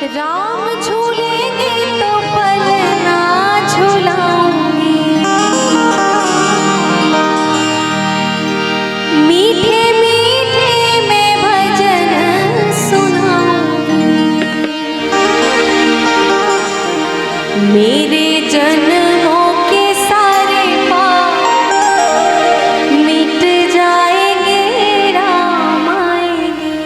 राम झूलेंगे तो पलना झूलाऊंगी, मीठे मीठे मैं भजन सुनाऊंगी। मेरे जन्मों के सारे पाप मिट जाएंगे, राम आएंगे।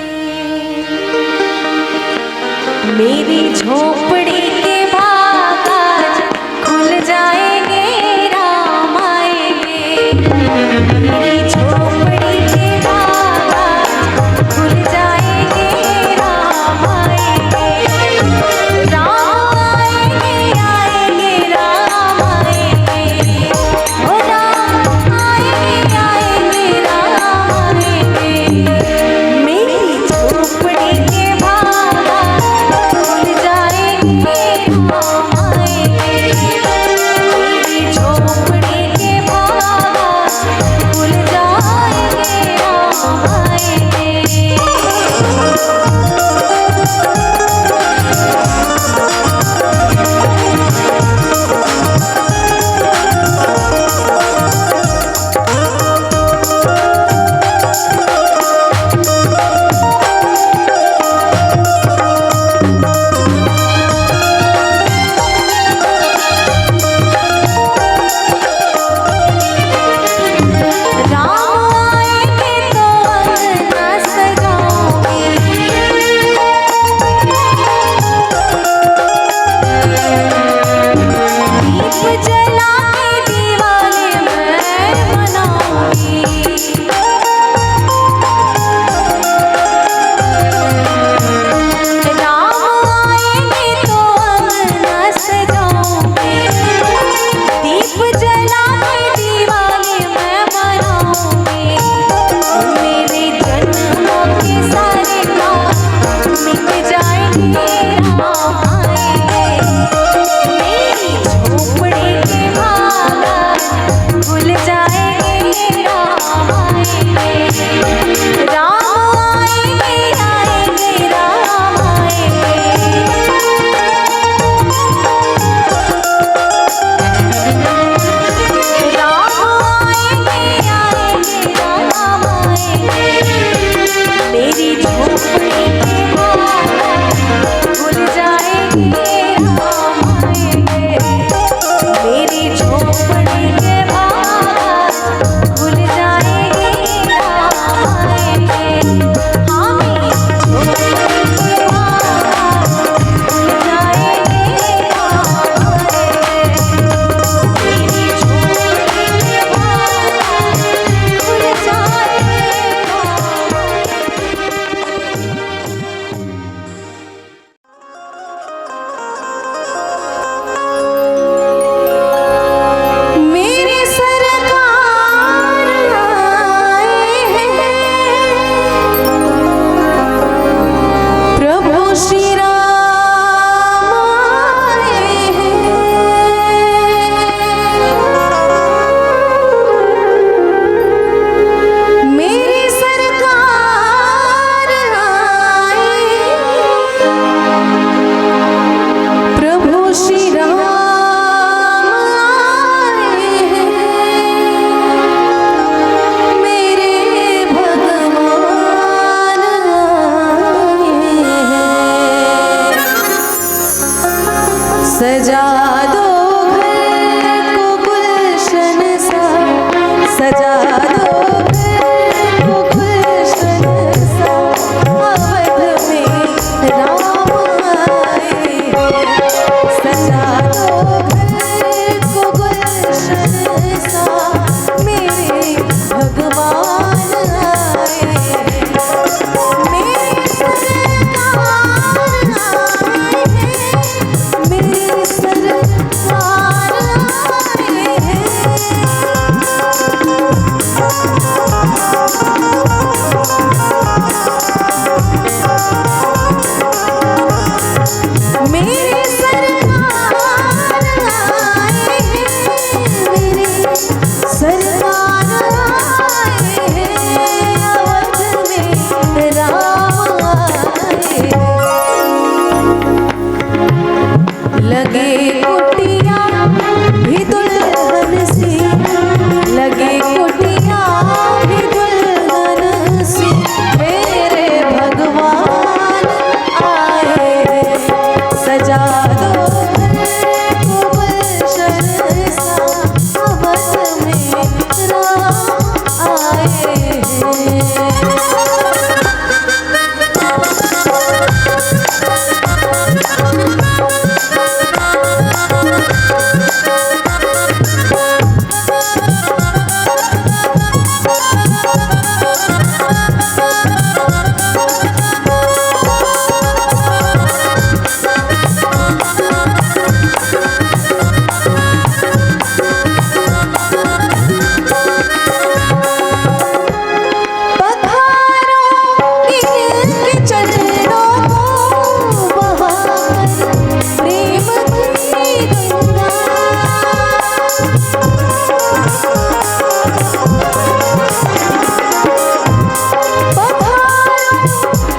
मेरी झोपड़ी के भाग आज खुल जाएंगे, राम आएंगे। मेरी झोपड़ी के भाग आज खुल जाएंगे, राम आएंगे। राम आएंगे, आएंगे, राम आएंगे। ओ राम आएंगे, आएंगे, राम आएंगे। मेरी झोपड़ी के भाग आज खुल जाएंगे, राम आएंगे। मेरी झोपड़ी के भाग आज खुल जाएंगे, राम आएंगे। राम आएंगे तो अंगना सजाऊंगी, दीप जला के दिवाली मैं मनाऊंगी। राम आएंगे तो अंगना सजाऊंगी, दीप जला के दिवाली मैं मनाऊंगी। मेरे जन्मों के सारे पाप मिट जाएंगे, राम आएंगे। मेरी झोपड़ी के भाग आज खुल जाएंगे, राम आएंगे। राम आएंगे, आएंगे, राम आएंगे। राम आएंगे, आएंगे, राम आएंगे। मेरी झोपड़ी के भाग खुल जाएंगे, राम आएंगे। मेरी झोपड़ी के भाग खुल जाएंगे, राम आएंगे। हाँ, मेरी झोपड़ी के भाग खुल जाएंगे, राम आएंगे। मेरी झोपड़ी के भाग खुल जाएंगे, राम आएंगे। मेरे सरकार आए हैं, प्रभु श्री राम आए हैं। मेरी सरकार आए हैं, प्रभु श्री राम आए हैं। मेरे भगवान आए हैं। सजा दो घर को गुलशन सा, सजा दो घर को गुलशन सा। अवध में राम आए हैं। सजा दो घर को गुलशन सा, मेरे भगवान आए हैं। मेरे सरकार आए हैं, मेरे सरकार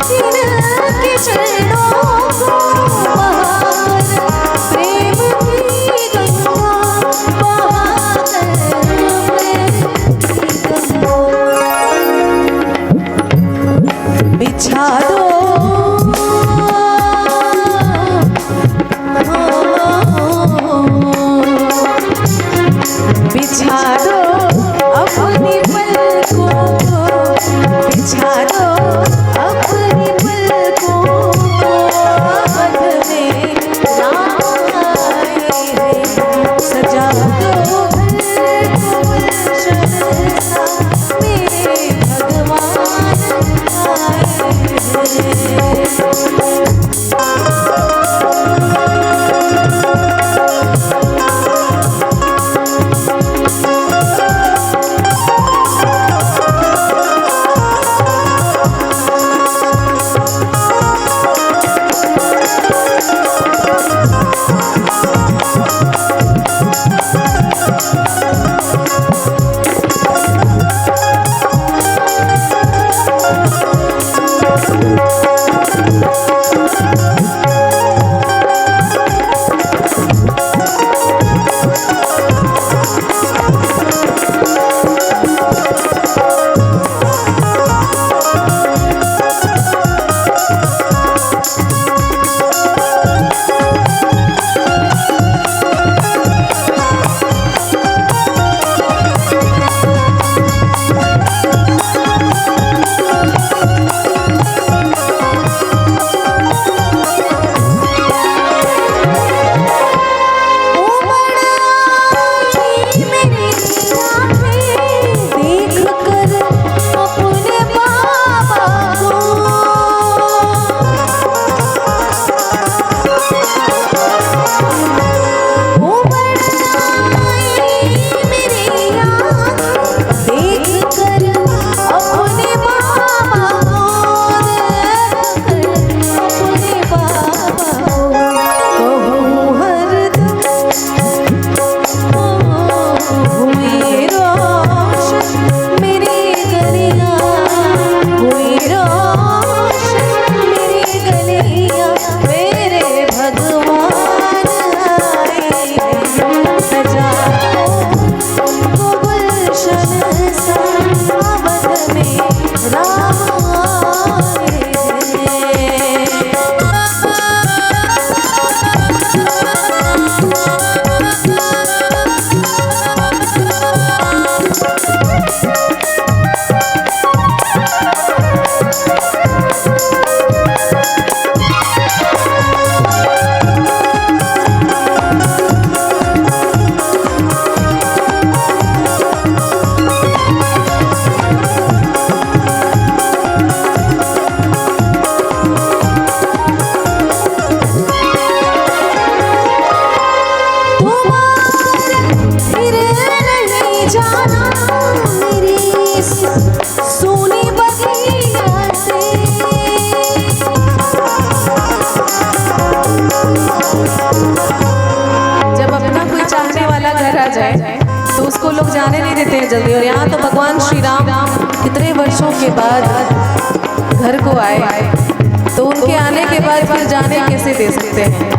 जिनके चरणों को बहाकर प्रेम की गंगा, बहाकर प्रेम की गंगा बिछा दो बिछा दो अपनी पलकों को, बिछा दो अपनी पलकों को, बद में राम आए हैं, सजा दो घर को गुलशन सा, मेरे भगवान आए हैं। तो उसको लोग जाने नहीं देते हैं जल्दी। और यहाँ तो भगवान श्री राम कितने वर्षों के बाद घर को आए, तो उनके आने के बाद फिर जाने कैसे दे सकते हैं।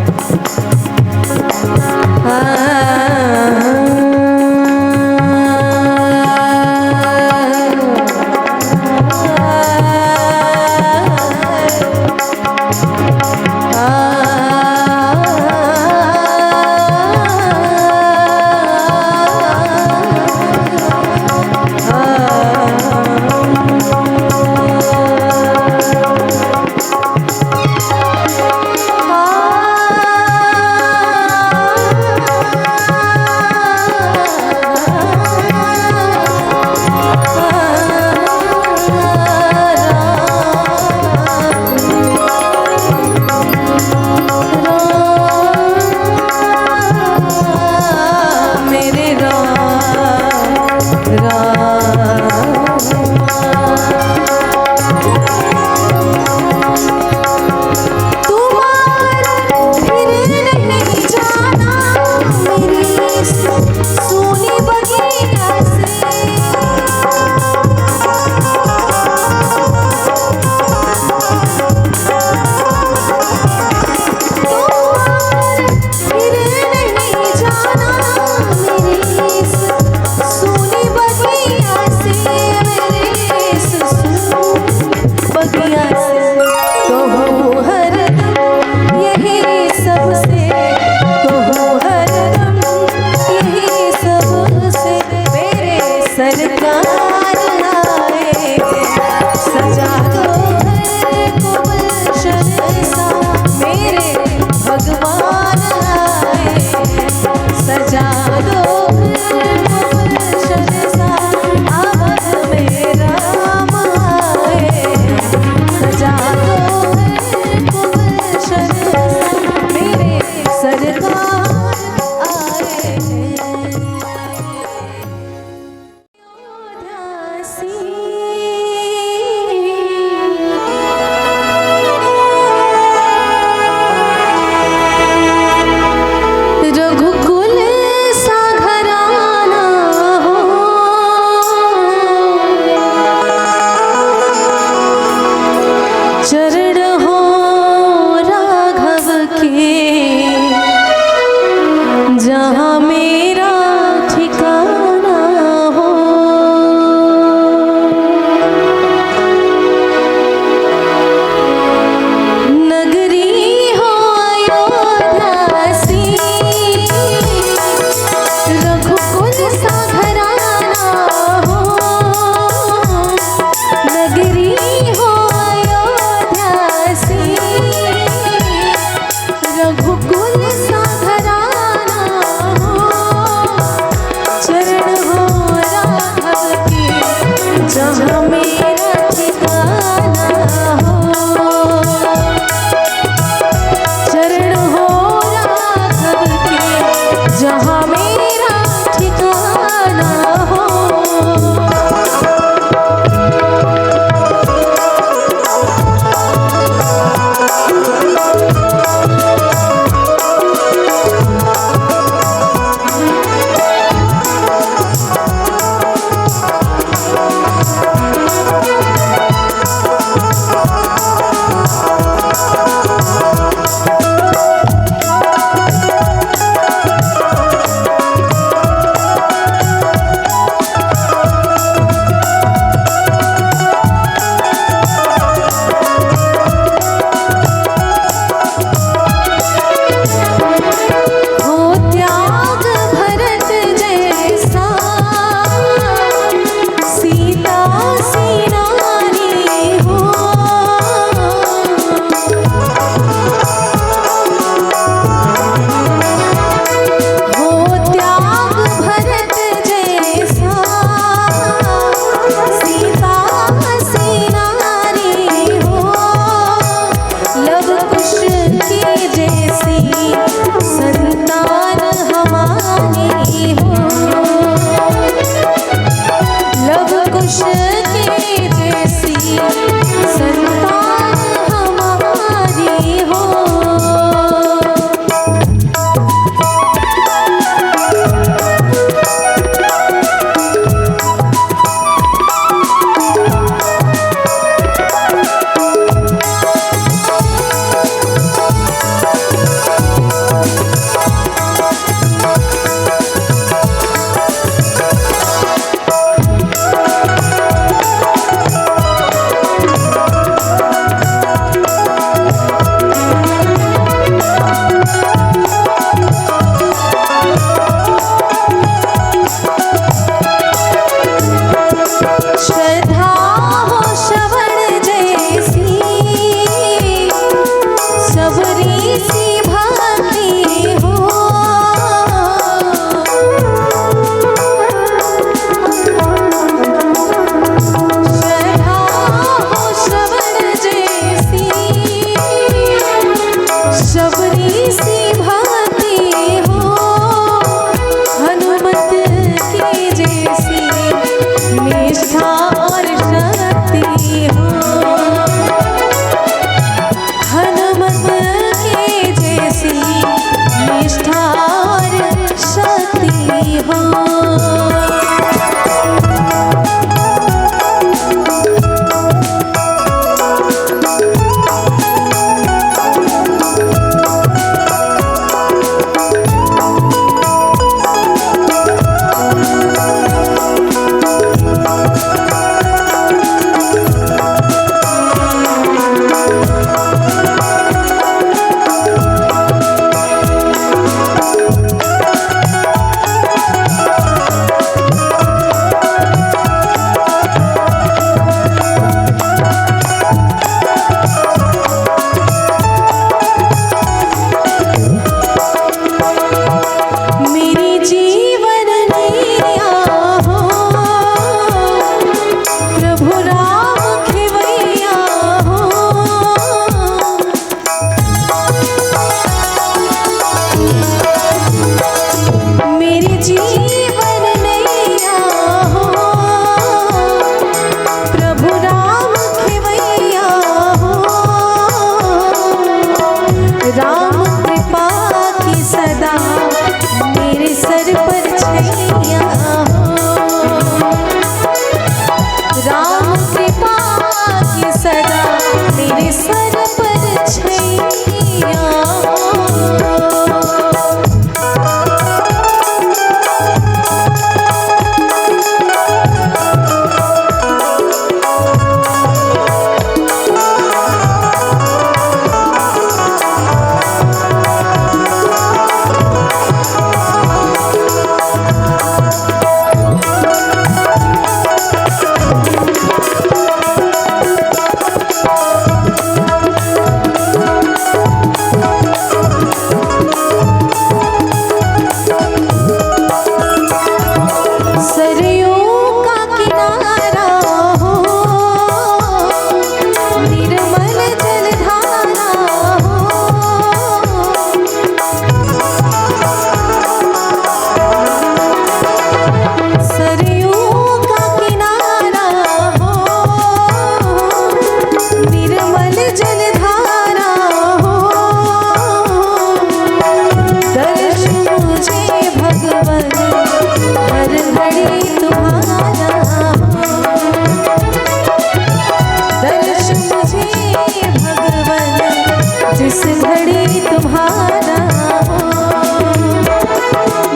जिस घड़ी तुम्हारा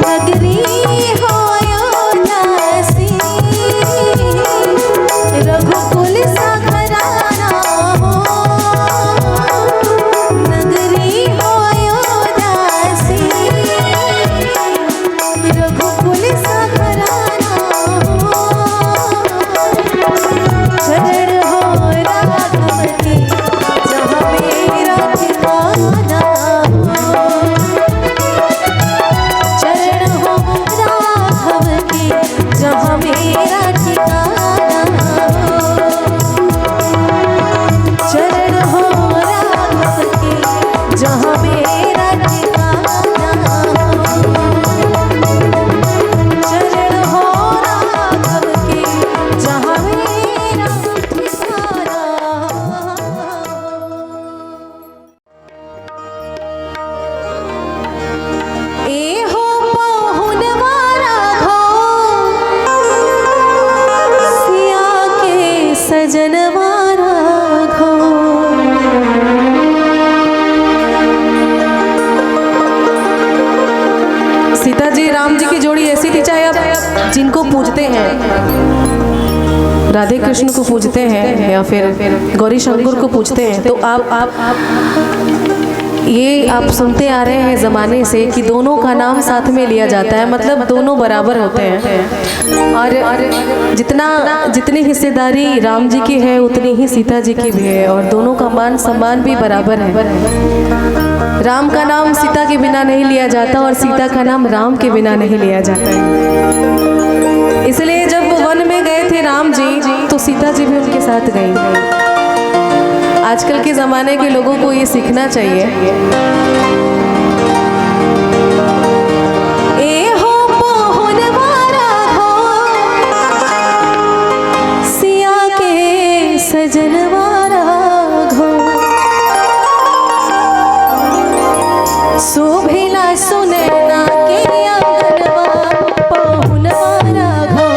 नगरी हो उदासी, रघुकुल सा घराना हो, नगरी हो उदासी, रघुकुल सा घराना हो, चरण हो राघव के जहाँ मेरा ठिकाना हो, चरण हो राघव के जहाँ मेरा ठिकाना हो, चरण हो राघव के जहाँ मेरा ठिकाना हो, चरण हो राघव के जहाँ मेरा ठिकाना हो। ए हो पाहुन वारा घो, सिया के सजन वारा घो, सीता जी राम जी की जोड़ी ऐसी थी, चाहे आप जिनको पूजते हैं, राधे कृष्ण को पूजते हैं या फिर गौरी शंकर को पूजते हैं, तो ये आप सुनते आ रहे हैं ज़माने से कि दोनों का नाम साथ में लिया जाता है, मतलब दोनों बराबर होते हैं। और जितनी हिस्सेदारी राम जी की है उतनी ही सीता जी की भी है, और दोनों का मान सम्मान भी बराबर है। राम का नाम सीता के बिना नहीं लिया जाता और सीता का नाम राम के बिना नहीं लिया जाता है। इसलिए जब वन में गए थे राम जी तो सीता जी भी उनके साथ गई। आजकल के ज़माने के लोगों को ये सीखना चाहिए। ए हो पाहुन वारा घो, सिया के सजन वारा घो, शोभिला सुनैना के आंगनवा, पाहुन वारा घो,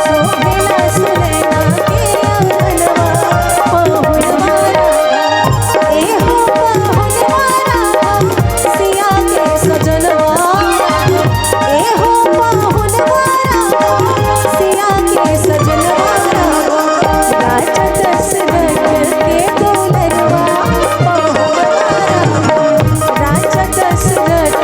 शोभिला सुनैना के आंगनवा, पाहुन वारा घो, ए हो पाहुन वारा घो, सिया के सजनवा, ए हो पाहुन वारा घो, सिया के सजनवा, राजा दशरथ के दुलरवा, पाहुन वारा घो, राजा दशरथ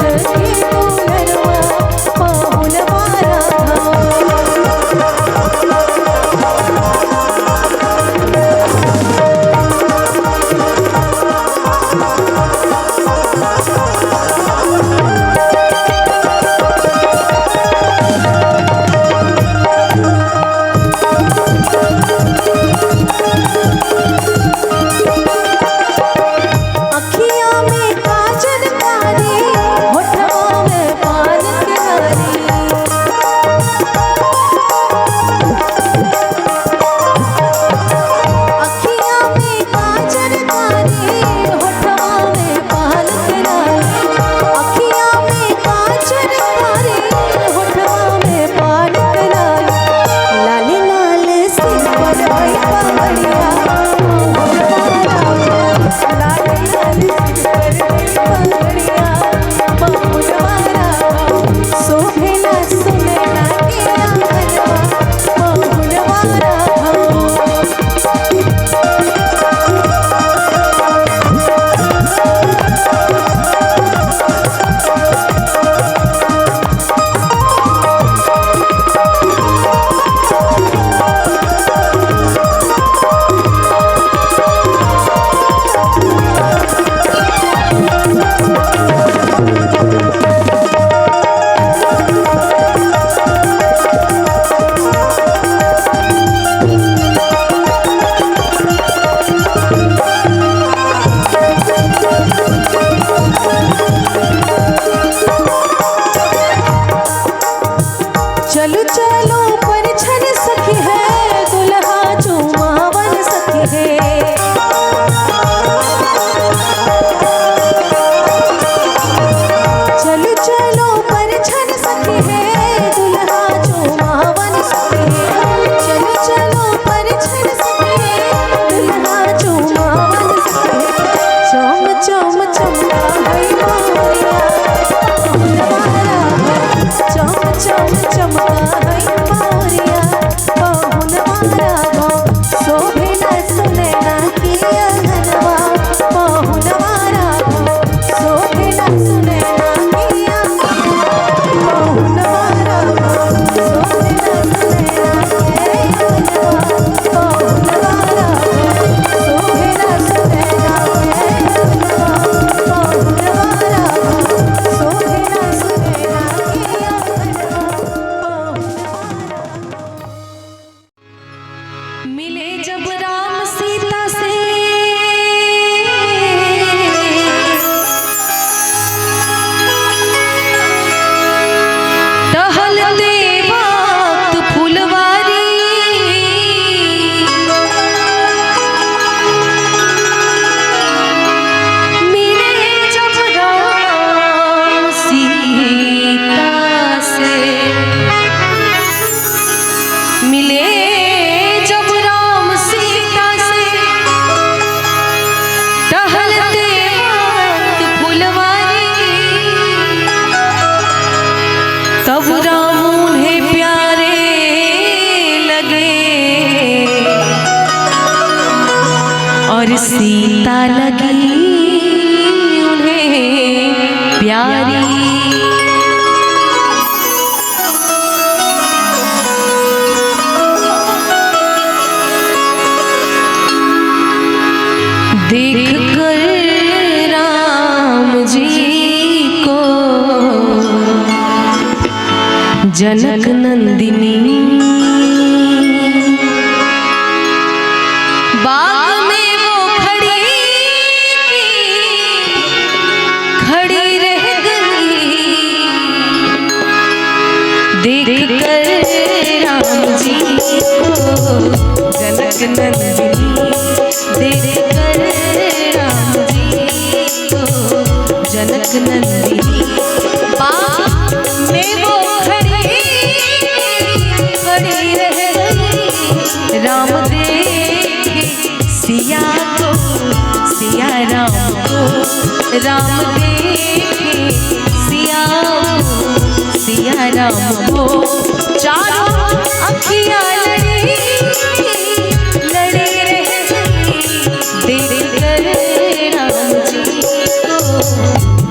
चम चमका है मोरिया बहुनवारा हो चम चम चमका है मोरिया बहुनवारा हो शोभिला सुनैना की अंगनवा बहुनवारा हो शोभिला सुनैना की अंगनवा बहुनवारा हो शोभिला सुनैना की अंगनवा बहुनवारा हो शोभिला सुनैना की अंगनवा बहुनवारा हो शोभिला सुनैना की अंगनवा। मिले जब राम सीता से टहलते वक्त फुलवारी मिले जब राम सीता से मिले जब राम सीता से टहलते वक्त फुलवारी तब राम उन्हें प्यारे लगे और सीता लगी उन्हें प्यारी। देख कर राम जी को जनक नंदिनी बाग में वो खड़ी रह गई। देख कर राम जी को जनक नंदिनी देख कर राम जी को जनक नंदिनी बाग में वो खड़ी रह गई। राम देखे सिया को सिया राम को राम देखे सिया को सिया राम को चारों अखियां लड़ी रह गई। देख कर राम जी को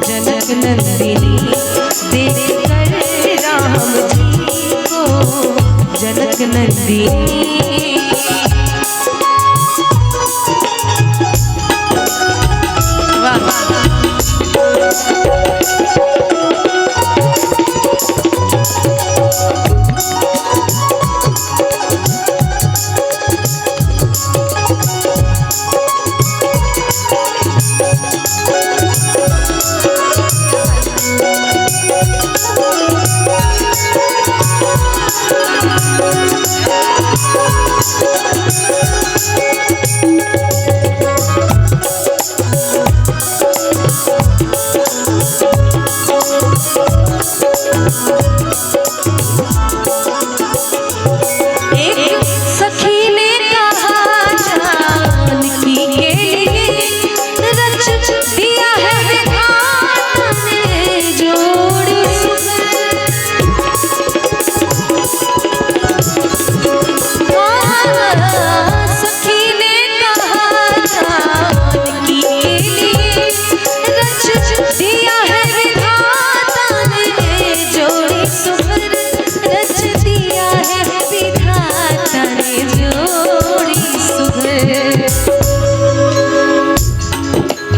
जनक नंदिनी देख कर राम जी को जनक नंदिनी।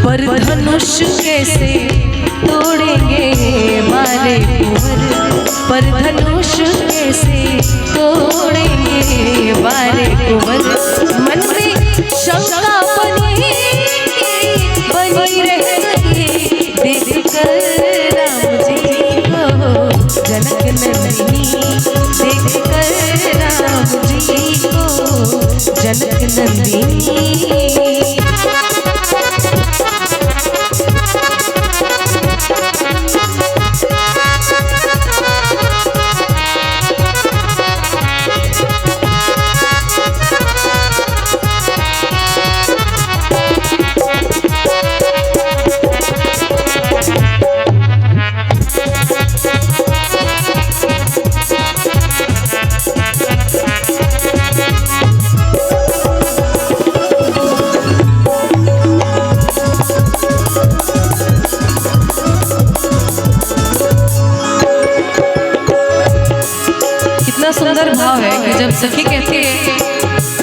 पर धनुष कैसे तोड़ेंगे मारे कुंवर पर धनुष कैसे तोड़ेंगे मारे कुंवर। मन में शंका बनी रह गई। देख कर राम जी को जनक नंदिनी देख कर राम जी को जनक नंदिनी। सखी कहती है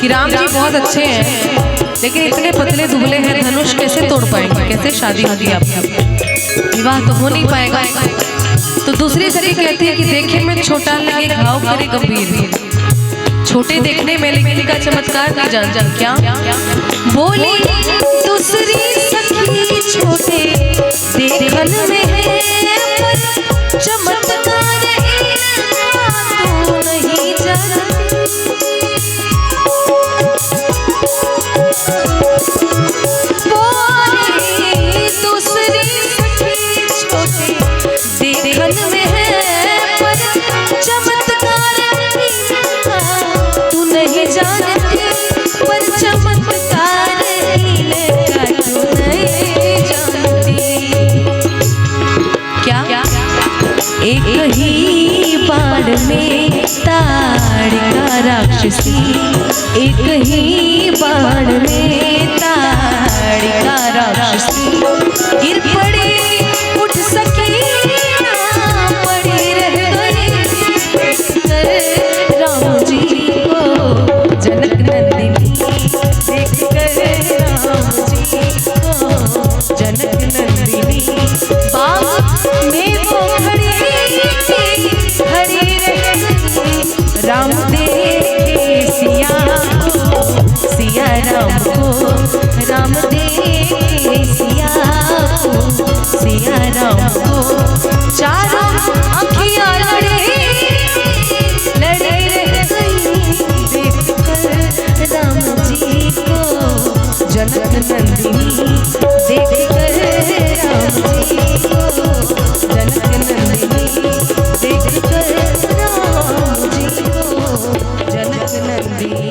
कि राम जी बहुत अच्छे हैं, लेकिन इतने पतले दुबले हैं, धनुष कैसे तोड़ पाएंगे, कैसे शादी होगी आपकी, विवाह तो हो नहीं पाएगा। तो दूसरी सखी कहती है कि देखे में छोटा लगे घाव करे गंभीर, छोटे देखने में लेकिन इनका चमत्कार नहीं जान क्या बोली दूसरी सखी छोटे देखन में है चमत्कार इनका तू नहीं जानती। बोली दूसरी सखी छोटे देखन में है पर चमत्कार तू नहीं जानती, पर चमत्कार इनका तू नहीं जानती। क्या एक ही बाण में ताड़का राक्षसी, एक ही बाण में ताड़का राक्षसी, गिर पड़े उठ सकी ना पड़ी रह गई राम जी को जनक नंदिनी, देख कर राम जी को जनक नंदिनी, बाग में वो खड़ी रह गई, राम देखे सिया को, सिया राम को, राम देखे सिया को, सिया राम को, चारों अखियां लड़े रह गई, देख कर राम जी को जनक नंदिनी, देख कर राम जी को जनक नंदिनी, देख कर राम जी को जनक नंदिनी।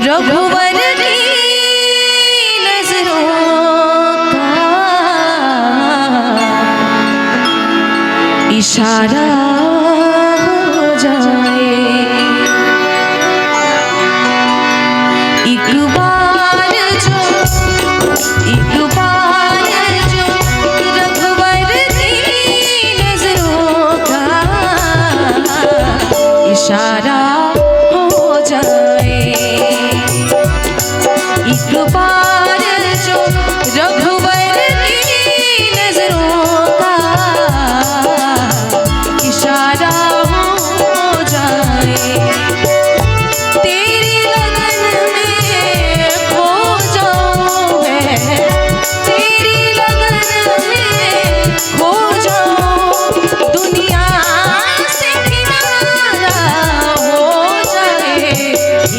रघुवर की नजरों का इशारा हो जाए, एक बार जो रघुवर की नजरों का इशारा हो जाए, एक बार जो रघुवर की नजरों का इशारा हो जाए, तेरी लगन में खो जाऊं मैं, तेरी लगन में खो जाऊं, दुनिया से किनारा हो जाए,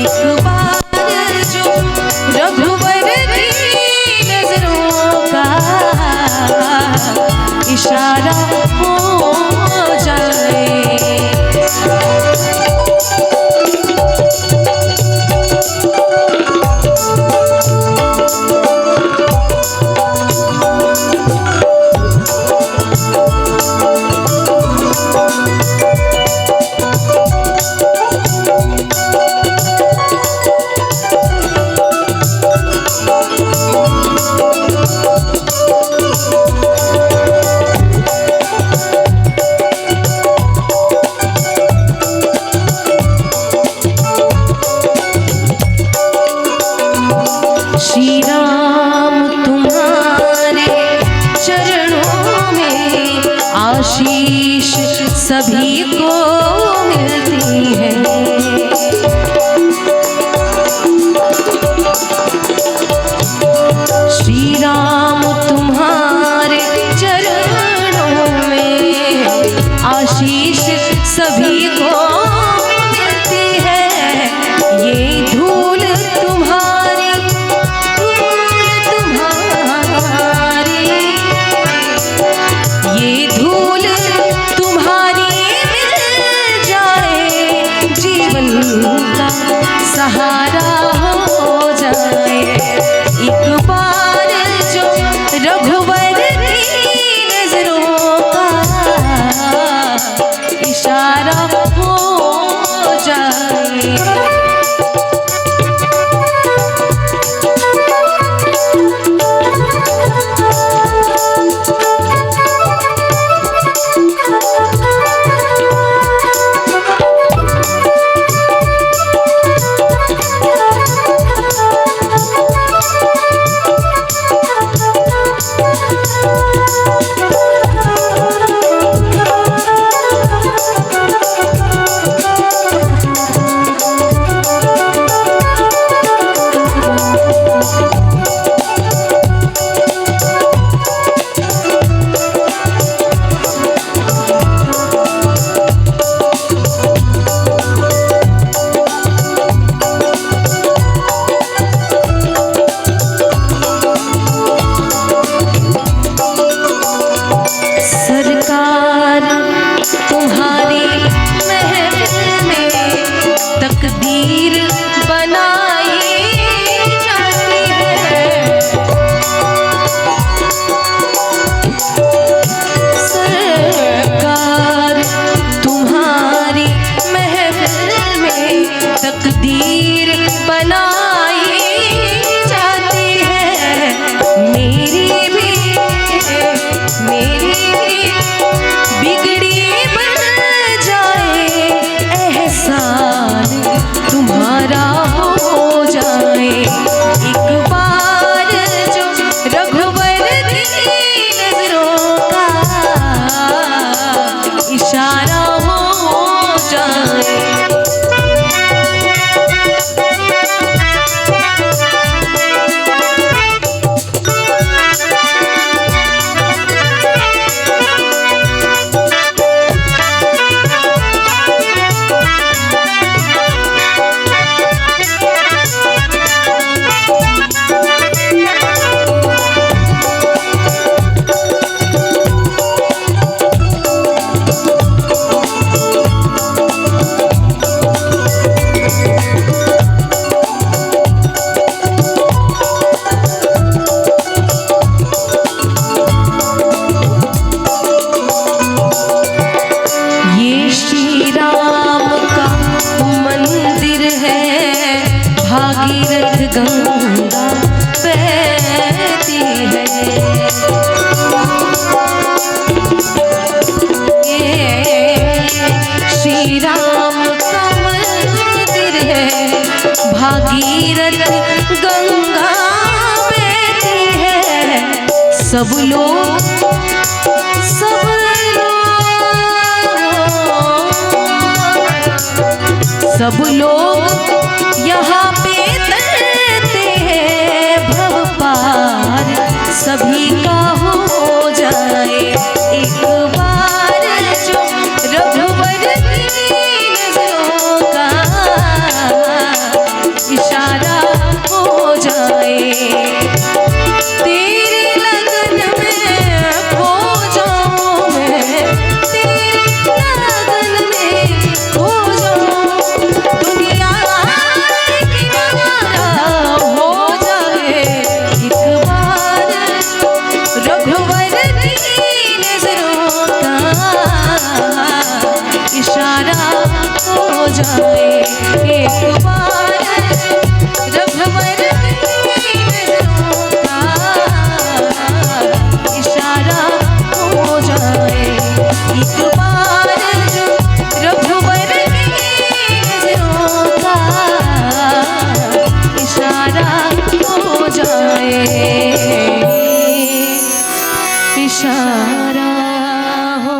एक बार जो रघुवर की नजरों का इशारा हो जाए। श्री राम तुम्हारे चरणों में आशीष सभी को मिलती है, श्री राम तुम्हारे चरणों में आशीष सभी को मिलती है, ये धूल तुम्हारी ये धूल तुम्हारी मिल जाए, जीवन का सहारा हो जाए, एक बार श्री राम का मंदिर है, भागीरथ गंगा बहती है। ये श्री राम का मंदिर है, भागीरथ गंगा बहती है। सब लोग यहाँ पे तरते हैं भव पार, सभी का हो जाए एक बार जो रघुवर की नजरों का इशारा हो जाए। तेरे लगन में खो जाऊं मैं, तेरे लगन में खो जाऊं, दुनिया किनारा हो जाए एक बार रघुवर की नजरों का इशारा हो जाए एक बार रघुवर की नजरों का इशारा हो जाए एक बार रघुवर की नजरों का इशारा हो जाए, इशारा हो।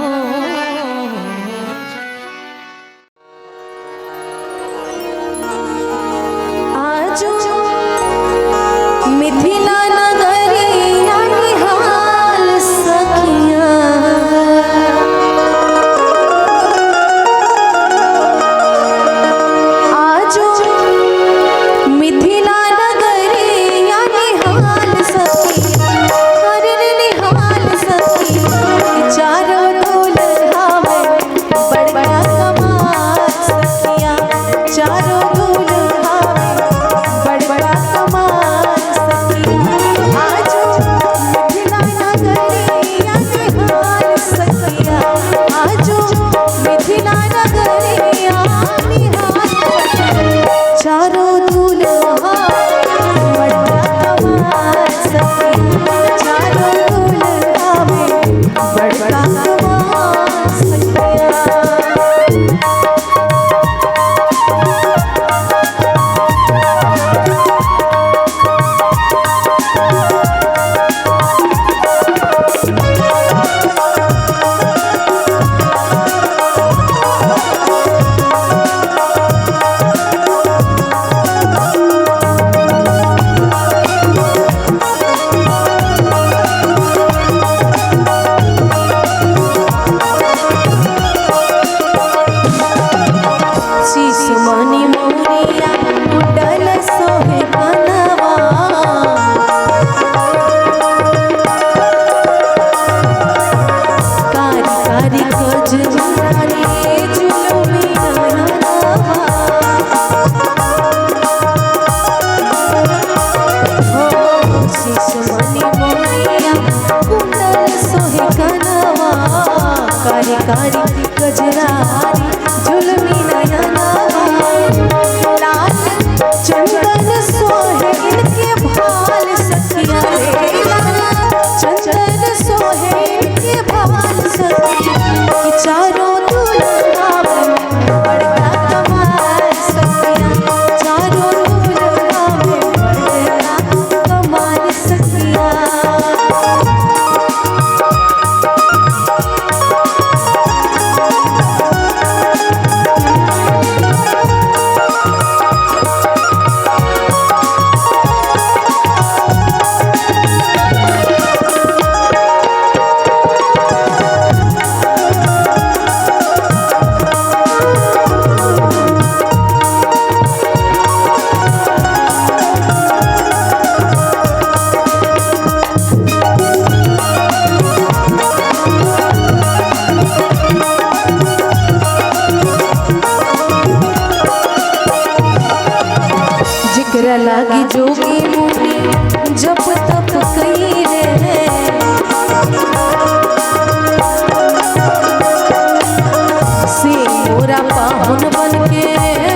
मोरा पाहुन बन के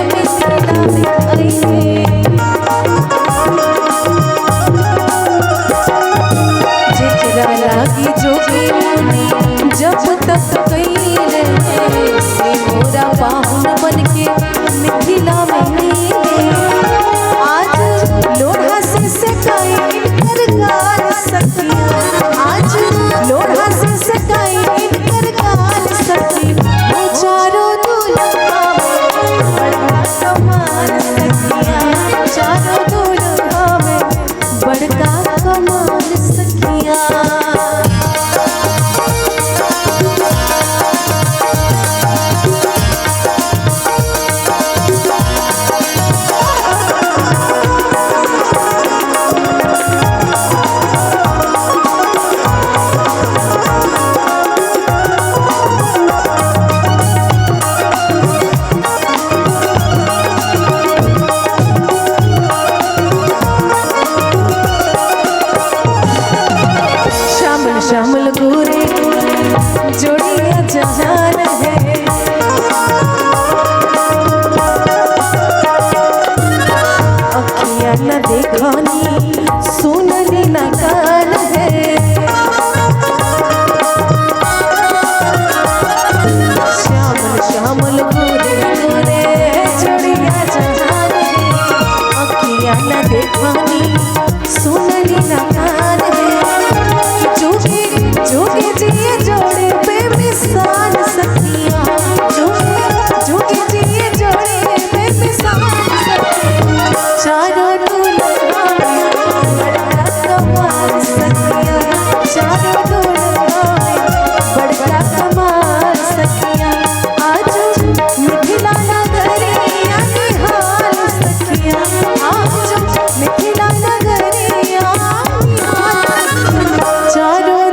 मिथिला में आइले। जेकरा लागी जोगी मुनि जब तक कइले मोरा पाहुन बन के मिथिला में आइले। आज लोढ़ा से सकाई करगाल सखिया, आज लोढ़ा से सकाई करगाल सखी। वो चारों दुल्हा में बड़का कमाल सखिया, चारों दुल्हा में बड़का कमाल सखिया। श्यामल गोरे जोड़िया जहान है, अखियाँ न देखनी सुननी न कान है। श्यामल गोरे गोरे जोड़िया जहान है, अखियाँ न देखनी सुननी न कान है। जोगे जिए जोड़े पे मिसाल सखिया, जोगे जिए जोड़े पे मिसाल सखिया। चारों दुल्हा में बड़का कमाल सखिया, चारों दुल्हा में बड़का कमाल सखिया। आज मिथिला नगरिया निहाल सखिया, आज मिथिला नगरिया चारों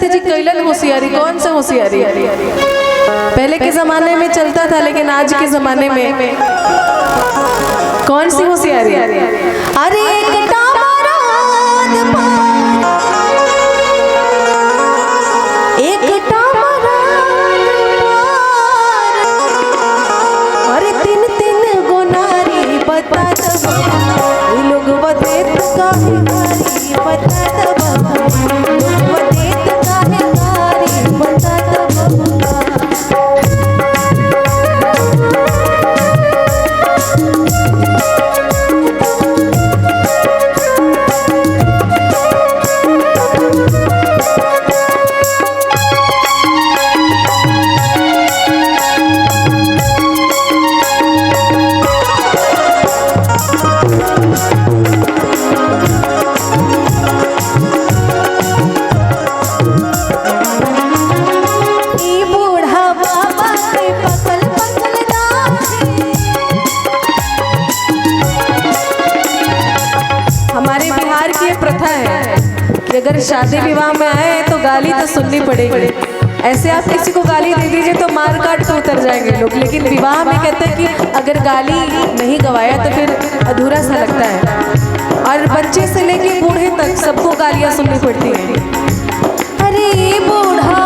दशरथ जी कैलन होशियारी, कौन सा होशियारी? पहले के जमाने में चलता था, लेकिन आज के जमाने में कौन सी होशियारी? अरे एक टामराद पार, एक टामराद पार, अरे तीन तीन गोनारी बता दो लोग बदे तो काहे गारी बता दो लोग बदे तो काहे गारी बता दो। अगर शादी विवाह में आए तो गाली तो सुननी पड़ेगी। ऐसे आप किसी को गाली दे दीजिए तो मार काट तो उतर जाएंगे लोग, लेकिन विवाह में कहते हैं कि अगर गाली नहीं गवाया तो फिर अधूरा सा लगता है। और बच्चे से लेके बूढ़े तक सबको गालियाँ सुननी पड़ती हैं। अरे बूढ़ा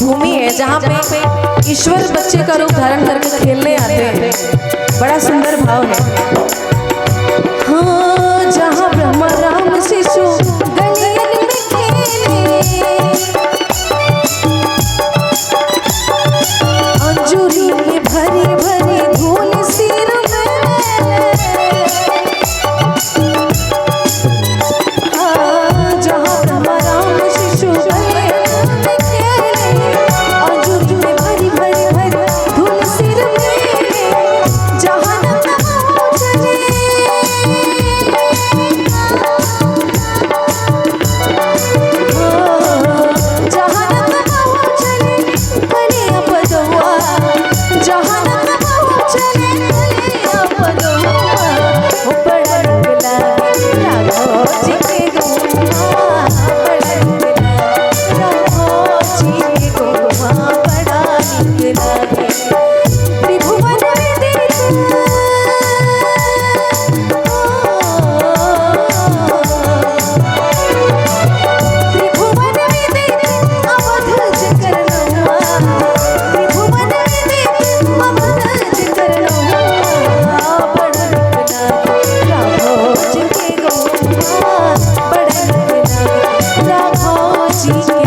भूमि है जहाँ पे ईश्वर बच्चे का रूप धारण करके खेलने आते हैं। बड़ा सुंदर भाव है। हाँ, जहाँ ब्रह्मा राम शिशु गलियन में खेले, अंजुरी में भरी भरी धूल सिर में, हाँ, जहाँ ब्रह्मा राम शिशु गलियन में खेले, अंजुरी में भरी भरी भरी धूल सिर में, जहाँ नंदगांव चले, जहाँ नंदगांव चले कलिया पदुआ, जहाँ नंदगांव चले कलिया पदुआ, वो बड़ा निकला राघव जी के गौवा, बड़ा निकला राघव जी के गौवा, बड़ा निकला त्रिभुवन विदित, त्रिभुवन विदित अवध करनौआ, त्रिभुवन विदित अवध करनौआ, बड़ा निकला राघव जी के गौवा, बड़ा निकला राघव जी के